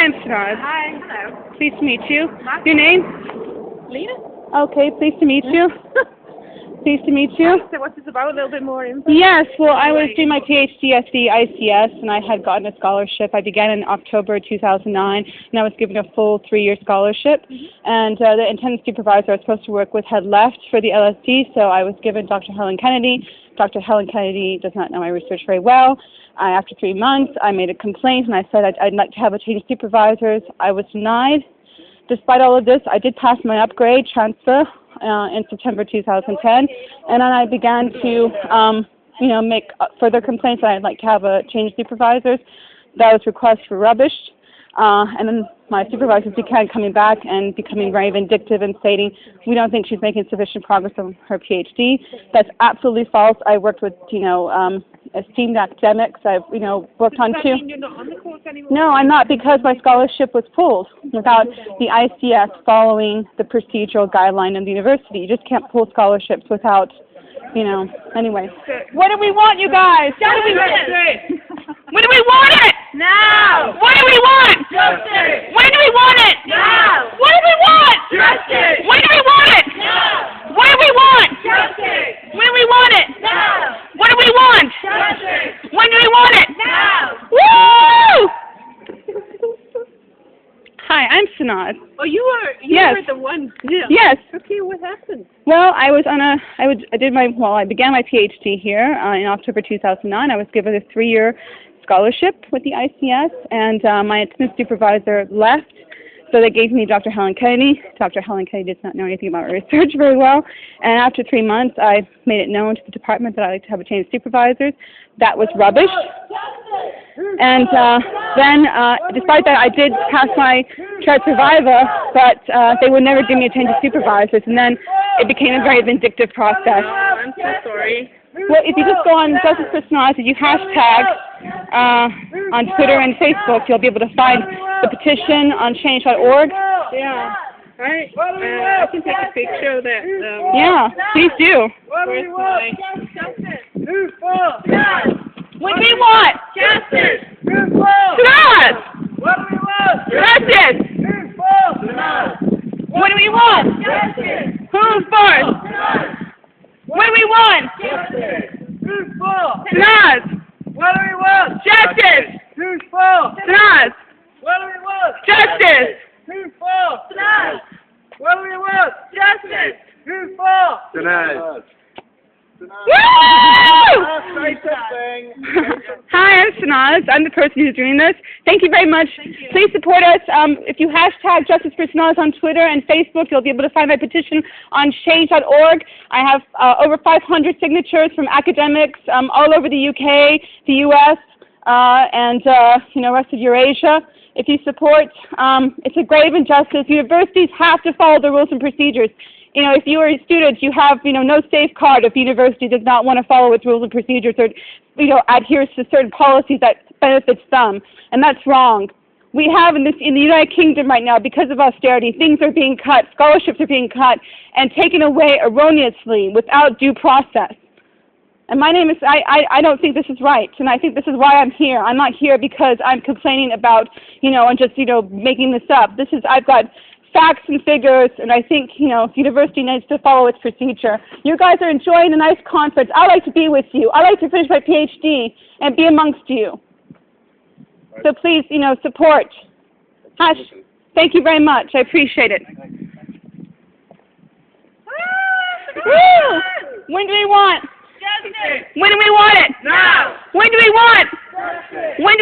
I'm Sanaz. Hi. Hello. Pleased to meet you. Your name? Lena? Okay, pleased to meet you. Pleased to meet you. So what's this about? A little bit more info? Yes, well, I was doing my PhD at the ICS, and I had gotten a scholarship. I began in October 2009, and I was given a full 3-year scholarship. And the intended supervisor I was supposed to work with had left for the LSD, so I was given Dr. Helen Kennedy. Dr. Helen Kennedy does not know my research very well. After 3 months, I made a complaint, and I said I'd like to have a change of supervisors. I was denied. Despite all of this, I did pass my upgrade transfer in September 2010, and then I began to, make further complaints that I'd like to have a change of supervisors. Those requests were rubbish, and then my supervisors began coming back and becoming very vindictive and stating, we don't think she's making sufficient progress on her PhD. That's absolutely false. I worked with, esteemed academics. I've, worked on two. Does that mean you're not on the course anymore? No, I'm not, because my scholarship was pulled without the ICS following the procedural guideline of the university. You just can't pull scholarships without, anyway. What do we want, you guys? Justice! When do we want it? Now! What do we want? Justice! When do we want it? Now! What do we want? Justice! When do we want it? Now! What do we want? Justice! When do we want it? Now! What do we want? Justice! When do we want it? Now! Woo! Hi, I'm Sanaz. Oh, you Yes. were the one. Yeah. Yes. Okay, what happened? Well, I began my PhD here in October 2009. I was given a 3-year scholarship with the ICS, and my attendance supervisor left, so they gave me Dr. Helen Kennedy. Dr. Helen Kennedy does not know anything about research very well, and after 3 months, I made it known to the department that I'd like to have a change of supervisors. That was rubbish. And then, despite that, I did pass my transfer viva, but they would never give me a change of supervisors, and then it became a very vindictive process. I'm so sorry. Well, if you just go on Justice4Sanaz, if you hashtag on Twitter and Facebook, you'll be able to find the petition on change.org. Yeah. Alright. I can take a picture of that. Yeah, please do. Where's my... What do we want? Justice! Sanaz! What do we want? Justice! What do we want? Justice! Who's first? What do we want? Justice! Sanaz! What do we want? Justice! Who's for? Sanaz! What do we want? Justice! Who's for? Sanaz! What do we want? Justice! Who's for? Sanaz. Woo! Say something. Hi, I'm Sanaz. I'm the person who's doing this. Thank you very much. Please support us. If you hashtag Justice4Sanaz on Twitter and Facebook, you'll be able to find my petition on change.org. I have over 500 signatures from academics all over the UK, the US, and rest of Eurasia. If you support, it's a grave injustice. Universities have to follow the rules and procedures. If you are a student, you have, no safeguard if the university does not want to follow its rules and procedures or, adheres to certain policies that benefits them. And that's wrong. We have in the United Kingdom right now, because of austerity, things are being cut, scholarships are being cut, and taken away erroneously without due process. And my name is, I don't think this is right, and I think this is why I'm here. I'm not here because I'm complaining about, and just, making this up. I've got facts and figures, and I think, the university needs to follow its procedure. You guys are enjoying a nice conference. I like to be with you. I like to finish my PhD and be amongst you. So please, support. Thank you very much. I appreciate it. Woo! When do we want? Justice! When do we want it? Now! When do we want? Justice! When